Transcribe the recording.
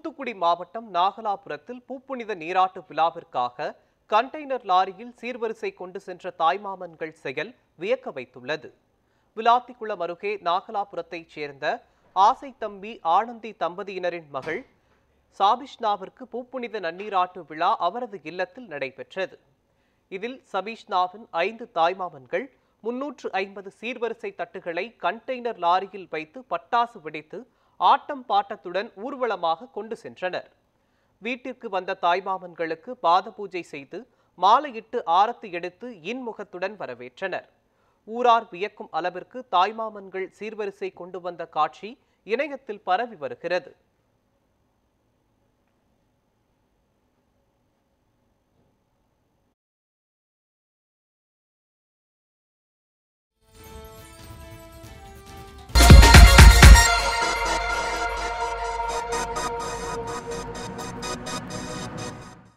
தூத்துக்குடி மாவட்டம் நாகலாபுரத்தில் பூப்புனித நீராட்டு விழாவிற்காக கண்டெய்னர் லாரியில் சீர்வரிசை கொண்டு சென்ற தாய்மாமன்கள் செயல் வியக்க வைத்துள்ளது. விளாத்திக்குளம் அருகே நாகலாபுரத்தைச் சேர்ந்த ஆசை தம்பி ஆனந்தி தம்பதியினரின் மகள் சாபிஷ்னாவிற்கு பூப்புனித நன்னீராட்டு விழா அவரது இல்லத்தில் நடைபெற்றது. இதில் சபீஷ்னாவின் 5 தாய்மாமன்கள் 350 சீர்வரிசை தட்டுகளை கண்டெய்னர் லாரியில் வைத்து பட்டாசு வெடித்து ஆட்டம் பாட்டத்துடன் ஊர்வலமாக கொண்டு சென்றனர். வீட்டிற்கு வந்த தாய்மாமன்களுக்கு பாத பூஜை செய்து மாலையிட்டு ஆரத்தி எடுத்து இன்முகத்துடன் வரவேற்றனர். ஊரார் வியக்கும் அளவிற்கு தாய்மாமன்கள் சீர்வரிசை கொண்டு வந்த காட்சி இணையத்தில் பரவி வருகிறது.